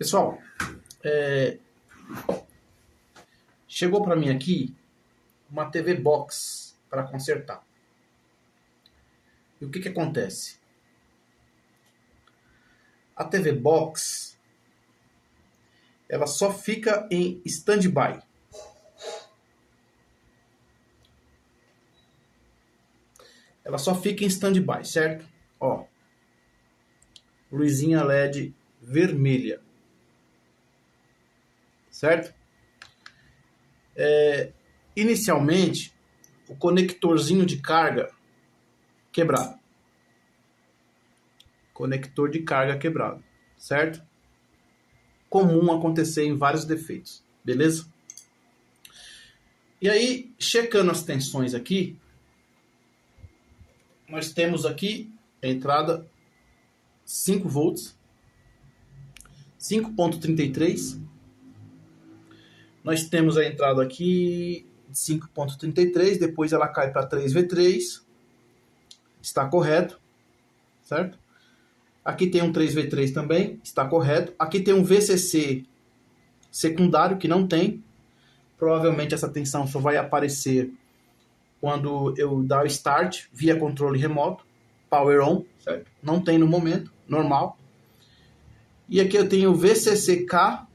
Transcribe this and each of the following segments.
Pessoal, chegou para mim aqui uma TV Box para consertar. E o que acontece? A TV Box, ela só fica em stand-by. Ela só fica em stand-by, certo? Ó, luzinha LED vermelha. Certo? Inicialmente, o conectorzinho de carga quebrado. Conector de carga quebrado, certo? Comum acontecer em vários defeitos, beleza? E aí, checando as tensões aqui, nós temos aqui a entrada 5 volts, 5.33. Nós temos a entrada aqui 5.33, depois ela cai para 3V3. Está correto, certo? Aqui tem um 3V3 também, está correto. Aqui tem um VCC secundário que não tem. Provavelmente essa tensão só vai aparecer quando eu dar o start via controle remoto, power on, certo? Não tem no momento, normal. E aqui eu tenho o VCCK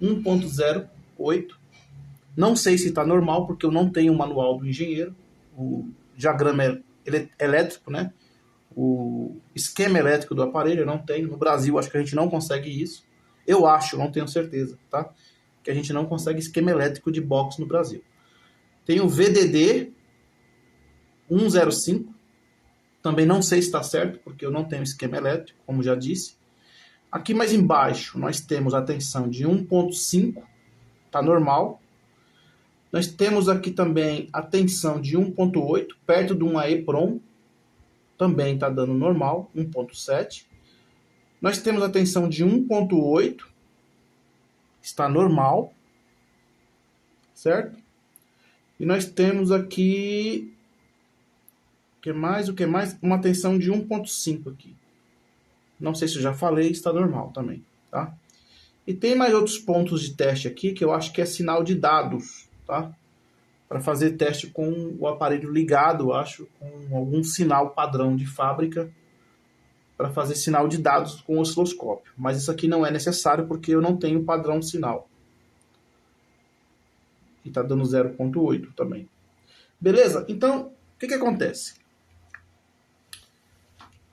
1.08. Não sei se está normal, porque eu não tenho o manual do engenheiro, o diagrama elétrico, né? O esquema elétrico do aparelho eu não tenho. No Brasil, acho que a gente não consegue isso. Eu acho, não tenho certeza, tá? Que a gente não consegue esquema elétrico de box no Brasil. Tem o VDD 105. Também não sei se está certo, porque eu não tenho esquema elétrico, como já disse. Aqui mais embaixo, nós temos a tensão de 1.5, tá normal. Nós temos aqui também a tensão de 1.8, perto de uma EPROM, também está dando normal, 1.7. Nós temos a tensão de 1.8, está normal, certo? E nós temos aqui, o que mais? Uma tensão de 1.5 aqui. Não sei se eu já falei, está normal também, tá? E tem mais outros pontos de teste aqui que eu acho que é sinal de dados, tá? Para fazer teste com o aparelho ligado, eu acho, com algum sinal padrão de fábrica, para fazer sinal de dados com osciloscópio. Mas isso aqui não é necessário porque eu não tenho padrão de sinal. E está dando 0.8 também. Beleza? Então, o que acontece?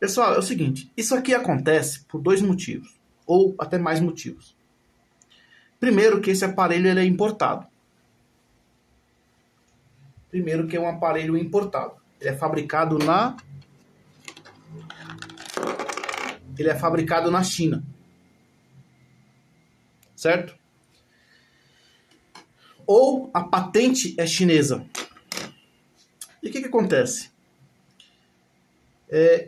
Pessoal, é o seguinte, isso aqui acontece por dois motivos, ou até mais motivos. Primeiro, que esse aparelho ele é importado. Primeiro, que é um aparelho importado. Ele é fabricado na China. Certo? Ou a patente é chinesa. E o que acontece?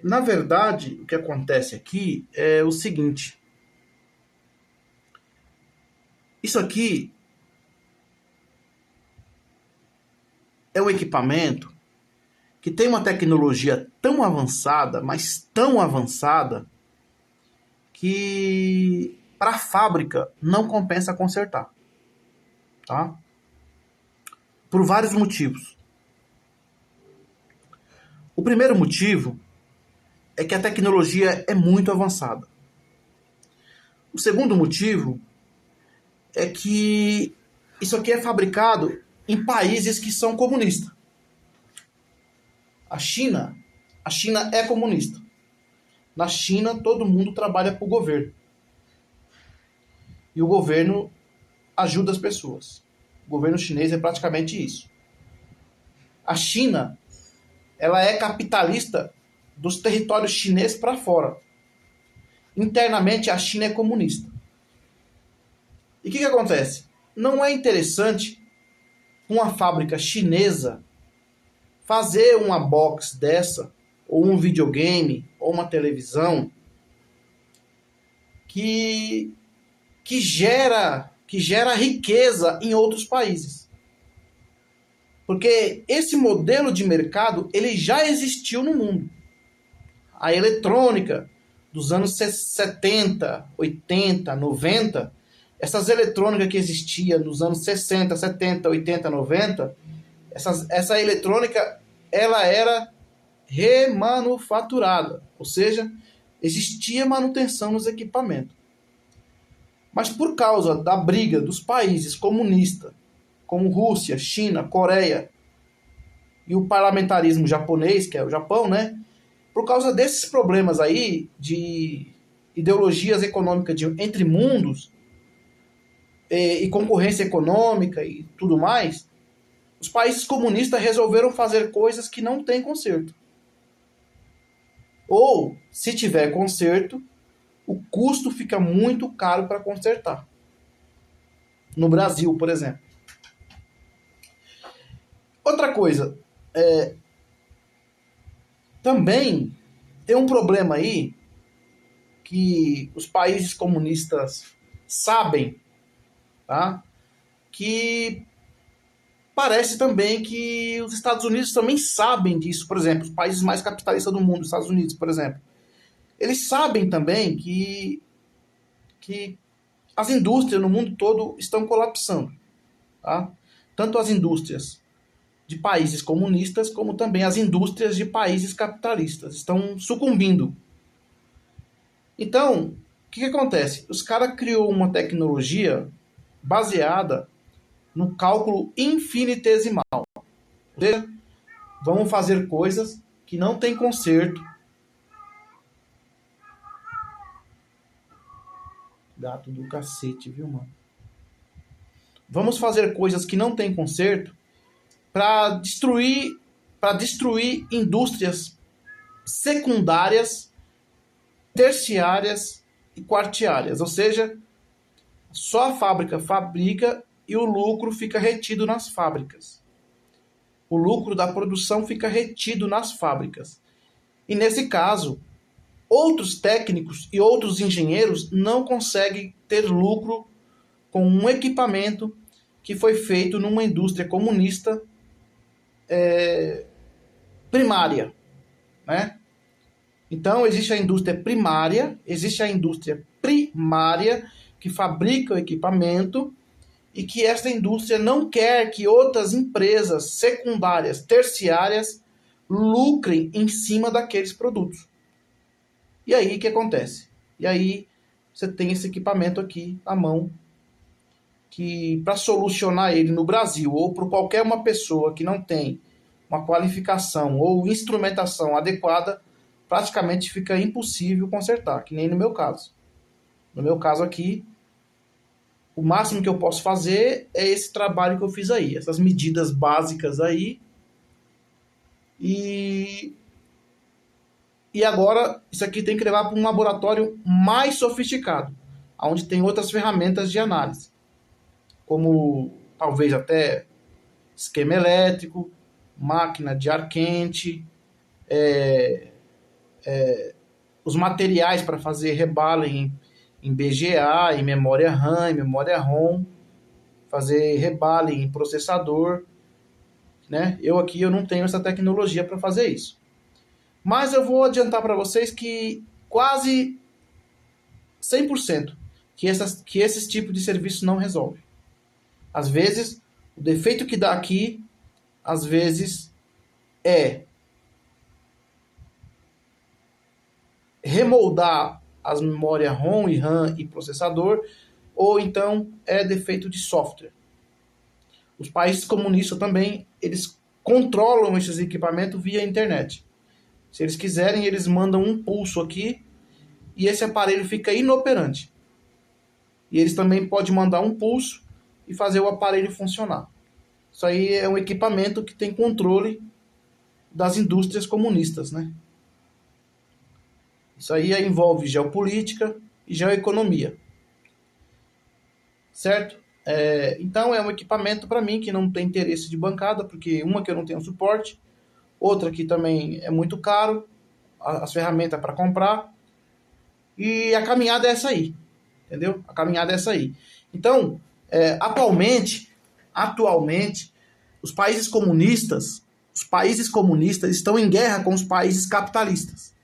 Na verdade, o que acontece aqui é o seguinte. Isso aqui é um equipamento que tem uma tecnologia tão avançada, mas tão avançada, que para a fábrica não compensa consertar. Tá? Por vários motivos. O primeiro motivo é que a tecnologia é muito avançada. O segundo motivo é que isso aqui é fabricado em países que são comunistas. A China é comunista. Na China, todo mundo trabalha para o governo. E o governo ajuda as pessoas. O governo chinês é praticamente isso. A China, ela é capitalista dos territórios chineses para fora. Internamente, a China é comunista. E o que acontece? Não é interessante uma fábrica chinesa fazer uma box dessa, ou um videogame, ou uma televisão, que gera riqueza em outros países. Porque esse modelo de mercado, ele já existiu no mundo. A eletrônica dos anos 70, 80, 90, essas eletrônicas que existia nos anos 60, 70, 80, 90, essa eletrônica, ela era remanufaturada, ou seja, existia manutenção nos equipamentos. Mas por causa da briga dos países comunistas, como Rússia, China, Coreia e o parlamentarismo japonês, que é o Japão, né? Por causa desses problemas aí de ideologias econômicas entre mundos e concorrência econômica e tudo mais, os países comunistas resolveram fazer coisas que não têm conserto. Ou, se tiver conserto, o custo fica muito caro para consertar. No Brasil, por exemplo. Outra coisa, também tem um problema aí que os países comunistas sabem, tá? Que parece também que os Estados Unidos também sabem disso. Por exemplo, os países mais capitalistas do mundo, os Estados Unidos, por exemplo, eles sabem também que as indústrias no mundo todo estão colapsando, tá? Tanto as indústrias de países comunistas, como também as indústrias de países capitalistas estão sucumbindo. Então, o que acontece? Os caras criou uma tecnologia baseada no cálculo infinitesimal. Ou seja, vamos fazer coisas que não tem conserto. Gato do cacete, viu, mano? Vamos fazer coisas que não tem conserto para destruir indústrias secundárias, terciárias e quartiárias. Ou seja, só a fábrica fabrica e o lucro fica retido nas fábricas. O lucro da produção fica retido nas fábricas. E nesse caso, outros técnicos e outros engenheiros não conseguem ter lucro com um equipamento que foi feito numa indústria comunista primária, né? Então, existe a indústria primária, existe a indústria primária que fabrica o equipamento e que essa indústria não quer que outras empresas secundárias, terciárias, lucrem em cima daqueles produtos. E aí, o que acontece? E aí, você tem esse equipamento aqui à mão, que para solucionar ele no Brasil, ou para qualquer uma pessoa que não tem uma qualificação ou instrumentação adequada, praticamente fica impossível consertar, que nem no meu caso. No meu caso aqui, o máximo que eu posso fazer é esse trabalho que eu fiz aí, essas medidas básicas aí. E agora, isso aqui tem que levar para um laboratório mais sofisticado, onde tem outras ferramentas de análise, como talvez até esquema elétrico, máquina de ar quente, os materiais para fazer rebala em BGA, em memória RAM, em memória ROM, fazer rebala em processador, né? Eu não tenho essa tecnologia para fazer isso. Mas eu vou adiantar para vocês que quase 100% que esses tipos de serviço não resolve. Às vezes, o defeito que dá aqui, às vezes, é remoldar as memórias ROM e RAM e processador, ou então é defeito de software. Os países comunistas também, eles controlam esses equipamentos via internet. Se eles quiserem, eles mandam um pulso aqui e esse aparelho fica inoperante. E eles também podem mandar um pulso e fazer o aparelho funcionar. Isso aí é um equipamento que tem controle das indústrias comunistas, né? Isso aí envolve geopolítica e geoeconomia. Certo? Então é um equipamento para mim que não tem interesse de bancada, porque uma que eu não tenho suporte, outra que também é muito caro, as ferramentas para comprar, e a caminhada é essa aí, entendeu? A caminhada é essa aí. Então, atualmente, os países comunistas estão em guerra com os países capitalistas.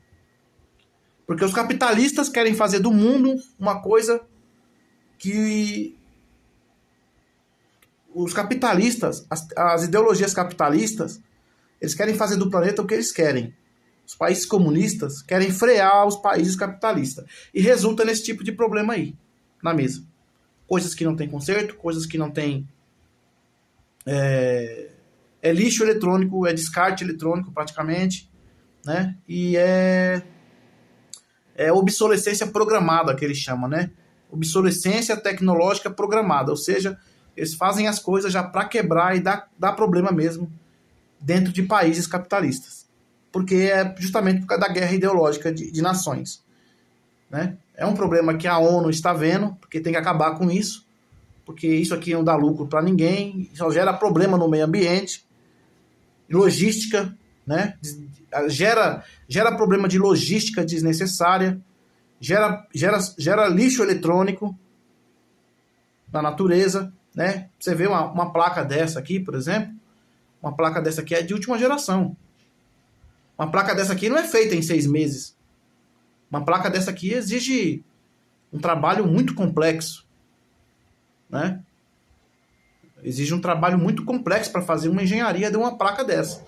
Porque os capitalistas querem fazer do mundo uma coisa que os capitalistas, as ideologias capitalistas, eles querem fazer do planeta o que eles querem. Os países comunistas querem frear os países capitalistas. E resulta nesse tipo de problema aí, na mesa. Coisas que não tem conserto, coisas que não tem... É lixo eletrônico, é descarte eletrônico praticamente, né? E é obsolescência programada, que eles chamam, né? Obsolescência tecnológica programada, ou seja, eles fazem as coisas já para quebrar e dar problema mesmo dentro de países capitalistas. Porque é justamente por causa da guerra ideológica de nações, né? É um problema que a ONU está vendo, porque tem que acabar com isso, porque isso aqui não dá lucro para ninguém, só gera problema no meio ambiente, logística, né? Gera problema de logística desnecessária, gera lixo eletrônico na natureza, né? Você vê uma placa dessa aqui, por exemplo, uma placa dessa aqui é de última geração. Uma placa dessa aqui não é feita em 6 meses. Uma placa dessa aqui exige um trabalho muito complexo, né? Exige um trabalho muito complexo para fazer uma engenharia de uma placa dessa,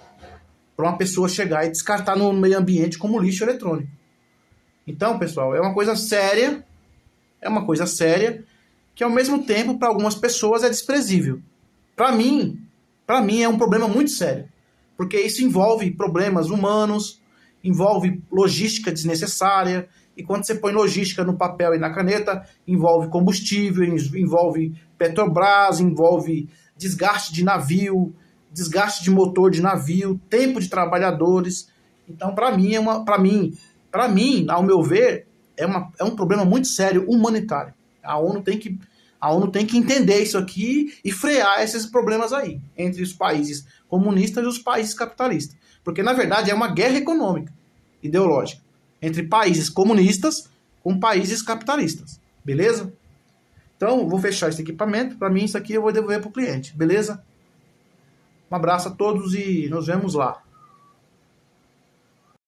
para uma pessoa chegar e descartar no meio ambiente como lixo eletrônico. Então, pessoal, é uma coisa séria, que ao mesmo tempo para algumas pessoas é desprezível. Para mim é um problema muito sério, porque isso envolve problemas humanos, envolve logística desnecessária, e quando você põe logística no papel e na caneta, envolve combustível, envolve Petrobras, envolve desgaste de navio, desgaste de motor de navio, tempo de trabalhadores. Então, para mim, ao meu ver, é um problema muito sério humanitário. A ONU tem que entender isso aqui e frear esses problemas aí, entre os países comunistas e os países capitalistas. Porque, na verdade, é uma guerra econômica, ideológica, entre países comunistas com países capitalistas. Beleza? Então, vou fechar esse equipamento. Para mim, isso aqui eu vou devolver para o cliente. Beleza? Um abraço a todos e nos vemos lá.